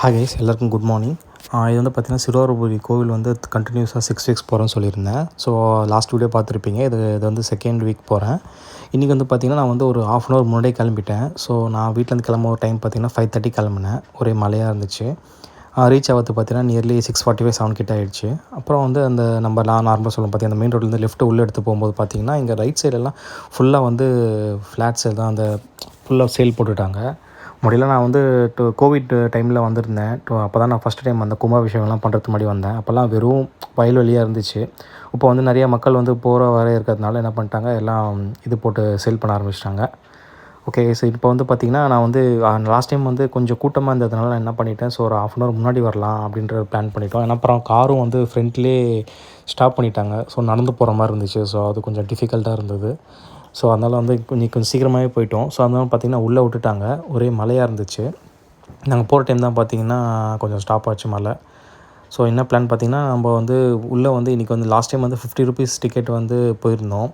Hi guys, எல்லாருக்கும் good morning. இது வந்து பார்த்திங்கன்னா சிறுவாரூர் கோவில் வந்து கண்டினியூஸாக 6 வீக்ஸ் போகிறேன்னு சொல்லியிருந்தேன். ஸோ லாஸ்ட் வீடியோ பார்த்துருப்பீங்க. இது வந்து செகண்ட் வீக் போகிறேன். இன்றைக்கி வந்து பார்த்திங்கன்னா நான் வந்து ஒரு 1/2 அன் ஹவர் முன்னாடியே கிளம்பிட்டேன். ஸோ நான் வீட்டிலேருந்து கிளம்ப டைம் பார்த்திங்கன்னா 5:30 கிளம்புனேன். ஒரே மழையாக இருந்துச்சு. ரீச் ஆகிறது பார்த்திங்கன்னா நியர்லி 6:45 7 கிட்ட ஆகிடுச்சு. அப்புறம் வந்து அந்த நம்ம நார்மலாக சொல்லுவோம் பார்த்திங்கன்னா அந்த மெயின் ரோட்லேருந்து லெஃப்ட்டு உள்ளே எடுத்து போகும்போது பார்த்திங்கன்னா இங்கே ரைட் சைடெல்லாம் ஃபுல்லாக வந்து ஃப்ளாட்ஸ் தான் அந்த ஃபுல்லாக சேல் போட்டுட்டாங்க. முடியல நான் வந்து கோவிட் டைமில் வந்திருந்தேன். அப்போ தான் நான் ஃபஸ்ட் டைம் அந்த கும்பாபிஷேகம்லாம் பண்ணுறதுக்கு முன்னாடி வந்தேன். அப்போல்லாம் வெறும் வயல்வெளியாக இருந்துச்சு. இப்போ வந்து நிறைய மக்கள் வந்து போகிற வர இருக்கிறதுனால என்ன பண்ணிட்டாங்க, எல்லாம் இது போட்டு சேல் பண்ண ஆரம்பிச்சிட்டாங்க. ஓகே, ஸோ இப்போ வந்து பார்த்திங்கன்னா நான் வந்து லாஸ்ட் டைம் வந்து கொஞ்சம் கூட்டமாக இருந்ததுனால நான் என்ன பண்ணிட்டேன், ஸோ ஒரு 1/2 அன் ஹவர் முன்னாடி வரலாம் அப்படின்ற பிளான் பண்ணிட்டோம். ஏன்னா அப்புறம் காரும் வந்து ஃப்ரண்ட்லேயே ஸ்டாப் பண்ணிட்டாங்க. ஸோ நடந்து போகிற மாதிரி இருந்துச்சு. ஸோ அது கொஞ்சம் டிஃபிகல்ட்டாக இருந்தது. ஸோ அதனால் வந்து கொஞ்சம் சீக்கிரமாகவே போயிட்டோம். ஸோ அதனால் பார்த்திங்கன்னா உள்ளே விட்டுட்டாங்க. ஒரே மழையாக இருந்துச்சு. நாங்கள் போகிற டைம் தான் பார்த்திங்கன்னா கொஞ்சம் ஸ்டாப் ஆச்சு மழை. ஸோ என்ன பிளான் பார்த்திங்கன்னா, நம்ம வந்து உள்ளே வந்து இன்றைக்கி வந்து லாஸ்ட் டைம் வந்து 50 ருபீஸ் டிக்கெட் வந்து போயிருந்தோம்.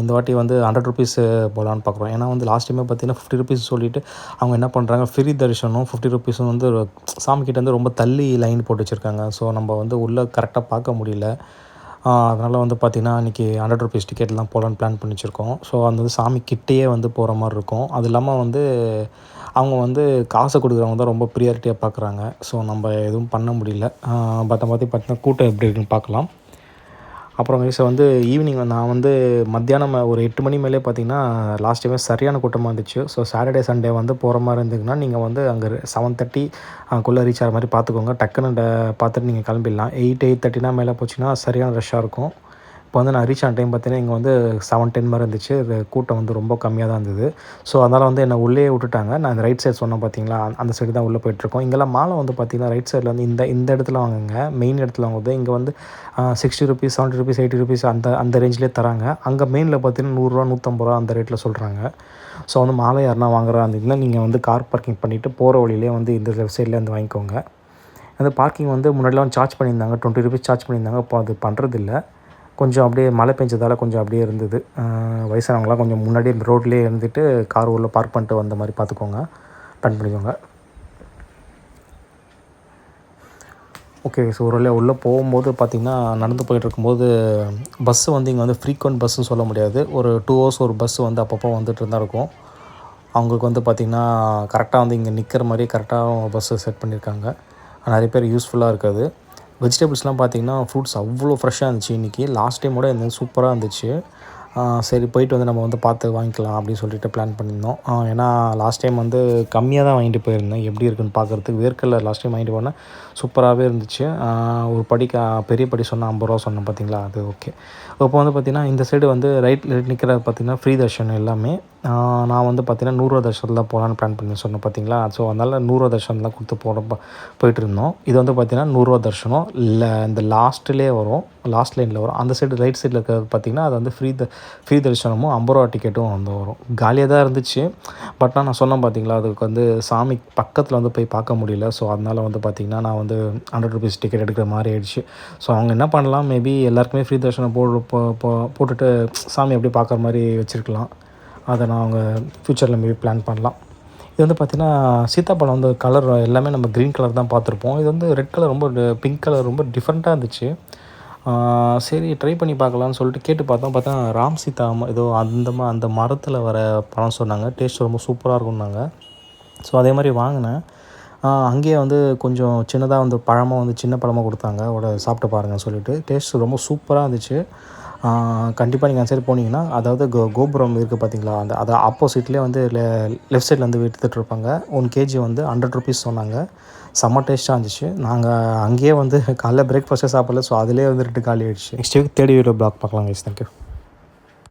இந்த வாட்டி வந்து 100 ருபீஸ் போகலான்னு பார்க்குறோம். ஏன்னா வந்து லாஸ்ட் டைமே பார்த்திங்கன்னா 50 ருபீஸ் சொல்லிவிட்டு அவங்க என்ன பண்ணுறாங்க, ஃப்ரீ தரிசனம் 50 ருபீஸும் வந்து சாமிக்கிட்ட வந்து ரொம்ப தள்ளி லைன் போட்டு வச்சுருக்காங்க. ஸோ நம்ம வந்து உள்ளே கரெக்டாக பார்க்க முடியல. அதனால் வந்து பார்த்திங்கன்னா இன்றைக்கி 100 ருபீஸ் டிக்கெட்லாம் போகலான்னு பிளான் பண்ணி வச்சுருக்கோம். ஸோ அந்த வந்து சாமி கிட்டேயே வந்து போகிற மாதிரி இருக்கும். அது இல்லாமல் வந்து அவங்க வந்து காசை கொடுக்குறவங்க தான் ரொம்ப ப்ரியாரிட்டியாக பார்க்குறாங்க. ஸோ நம்ம எதுவும் பண்ண முடியல. பார்த்தீங்கன்னா கூட்டம் எப்படி இருக்குன்னு பார்க்கலாம். அப்புறம் வந்து ஈவினிங் நான் வந்து மத்தியானம் ஒரு 8 மணி மேலே பார்த்திங்கன்னா லாஸ்ட் டைமே சரியான கூட்டமாக இருந்துச்சு. ஸோ சாட்டர்டே சண்டே வந்து போகிற மாதிரி இருந்ததுன்னா நீங்கள் வந்து அங்கே 7:30 குள்ளே ரீச் ஆகிற மாதிரி பார்த்துக்கோங்க. டக்குன்னு பார்த்துட்டு நீங்கள் கிளம்பிடலாம். 8:30 மேலே போச்சுன்னா சரியான ரஷ்ஷாக இருக்கும். இப்போ வந்து நான் ரீச் ஆன டைம் பார்த்தீங்கன்னா இங்கே வந்து 7:10 மாதிரி இருந்துச்சு. கூட்டம் வந்து ரொம்ப கம்மியாக தான் இருந்தது. ஸோ அதனால் வந்து என்னை உள்ளே விட்டுட்டாங்க. நான் அந்த ரைட் சைடு சொன்னேன் பார்த்தீங்களா, அந்த சைடு தான் உள்ளே போயிட்டுருக்கோம். இங்கெல்லாம் மாலை வந்து பார்த்திங்கன்னா ரைட் சைடில் வந்து இந்த இடத்துல வாங்குங்க, மெயின் இடத்துல வாங்குவது. இங்கே வந்து 60 ருபீஸ் 70 ருபீஸ் 80 ருபீஸ் அந்த ரேஞ்சிலே தராங்க. அங்கே மெயினில் பார்த்தீங்கன்னா 100 150 அந்த ரேட்டில் சொல்கிறாங்க. ஸோ வந்து மாலை யாருனா வாங்குறா இருந்தீங்கன்னா நீங்கள் வந்து கார் பார்க்கிங் பண்ணிவிட்டு போகிற வழியிலே வந்து இந்த லெஃப்ட் சைடில் வந்து வாங்கிக்கோங்க. அந்த பார்க்கிங் வந்து முன்னாடிலாம் சார்ஜ் பண்ணியிருந்தாங்க, 20 ருபீஸ் சார்ஜ் பண்ணியிருந்தாங்க. இப்போ அது பண்ணுறதில்ல. கொஞ்சம் அப்படியே மழை பெஞ்சதால் கொஞ்சம் அப்படியே இருந்தது. வயசானவங்களாம் கொஞ்சம் முன்னாடியே இந்த ரோட்லேயே இருந்துட்டு கார் உள்ளே பார்க் பண்ணிட்டு வந்த மாதிரி பார்த்துக்கோங்க, பிளான் பண்ணிக்கோங்க. ஓகே, ஸோ ஒரு வழியாக உள்ளே போகும்போது பார்த்திங்கன்னா நடந்து போயிட்டுருக்கும்போது பஸ்ஸு வந்து இங்கே வந்து ஃப்ரீக்வெண்ட் பஸ்ஸுன்னு சொல்ல முடியாது. ஒரு 2 ஹவர்ஸ் ஒரு பஸ்ஸு வந்து அப்பப்போ வந்துட்டு தான் இருக்கும். அவங்களுக்கு வந்து பார்த்திங்கன்னா கரெக்டாக வந்து இங்கே நிற்கிற மாதிரி கரெக்டாக பஸ்ஸு செட் பண்ணியிருக்காங்க. நிறைய பேர் யூஸ்ஃபுல்லாக இருக்காது. வெஜிடபிள்ஸ்லாம் பார்த்திங்கன்னா ஃப்ரூட்ஸ் அவ்வளோ ஃப்ரெஷ்ஷாக இருந்துச்சு இன்றைக்கி. லாஸ்ட் டைமோட இந்த சூப்பராக இருந்துச்சு. சரி போயிட்டு வந்து நம்ம வந்து பார்த்து வாங்கிக்கலாம் அப்படின்னு சொல்லிட்டு பிளான் பண்ணியிருந்தோம். ஏன்னா லாஸ்ட் டைம் வந்து கம்மியாக தான் வாங்கிட்டு போயிருந்தேன். எப்படி இருக்குன்னு பார்க்குறதுக்கு. வேர்க்கடலை லாஸ்ட் டைம் வாங்கிட்டு போனேன், சூப்பராகவே இருந்துச்சு. ஒரு பெரிய படி சொன்னால் 50 ரூபா சொன்னேன் பார்த்தீங்களா, அது ஓகே. இப்போ வந்து பார்த்திங்கன்னா இந்த சைடு வந்து ரைட் நிற்கிறது பார்த்திங்கன்னா ஃப்ரீ தர்ஷன் எல்லாமே. நான் வந்து பார்த்திங்கன்னா 100 ரூபா தர்ஷனில் தான் போகலான்னு பிளான் பண்ணி சொன்னேன் பார்த்தீங்களா. ஸோ அதனால் 100 ரூபா தர்ஷன் தான் கொடுத்து போயிட்டு இருந்தோம். இது வந்து பார்த்திங்கன்னா 100 ரூபா தர்ஷனம் இல்லை, இந்த லாஸ்ட்லேயே வரும், லாஸ்ட் லைனில் வரும். அந்த சைடு ரைட் சைடில் இருக்கிறது பார்த்திங்கன்னா அது வந்து ஃப்ரீ தரிசனமும் 50 ரூபா டிக்கெட்டும் வந்து வரும். காலியாக தான் இருந்துச்சு. பட் நான் சொன்னேன் பார்த்தீங்களா, அதுக்கு வந்து சாமி பக்கத்தில் வந்து போய் பார்க்க முடியல. ஸோ அதனால் வந்து பார்த்திங்கன்னா நான் வந்து 100 ருபீஸ் டிக்கெட் எடுக்கிற மாதிரி ஆயிடுச்சு. ஸோ அவங்க என்ன பண்ணலாம், மேபி எல்லாருக்குமே ஃப்ரீ தரிசனம் போட்டுட்டு சாமி அப்படியே பார்க்குற மாதிரி வச்சுருக்கலாம். அதை நான் அவங்க ஃப்யூச்சரில் மேபி பிளான் பண்ணலாம். இது வந்து பார்த்திங்கன்னா சீத்தாப்பழம் வந்து கலர் எல்லாமே நம்ம க்ரீன் கலர் தான் பார்த்துருப்போம். இது வந்து ரெட் கலர், ரொம்ப பிங்க் கலர், ரொம்ப டிஃப்ரெண்ட்டாக இருந்துச்சு. சரி ட்ரை பண்ணி பார்க்கலான்னு சொல்லிட்டு கேட்டு பார்த்தா ராம் சீதா ஏதோ அந்த மரத்தில் வர பழம் சொன்னாங்க. டேஸ்ட் ரொம்ப சூப்பராக இருக்கும்னாங்க. ஸோ அதே மாதிரி வாங்கினேன். அங்கேயே வந்து கொஞ்சம் சின்னதாக வந்து பழமாக வந்து சின்ன பழமாக கொடுத்தாங்க. சாப்பிட்டு பாருங்கன்னு சொல்லிட்டு டேஸ்ட் ரொம்ப சூப்பராக இருந்துச்சு. கண்டிப்பாக நீங்கள் அந்த சைடு போனீங்கன்னா, அதாவது கோபுரம் இருக்குது பார்த்தீங்களா, அது ஆப்போசிட்லேயே வந்து லெஃப்ட் சைடில் வந்து விற்றுட்டுருப்பாங்க. 1 கேஜி வந்து 100 ருபீஸ் சொன்னாங்க. செம்ம டேஸ்ட்டாக இருந்துச்சு. நாங்கள் அங்கேயே வந்து காலைல பிரேக்ஃபாஸ்ட்டே சாப்பிடல. ஸோ அதிலே வந்து 2 காலி ஆகிடுச்சு. Next week third video blog பார்க்கலாம் கைஸ். தேங்க்யூ.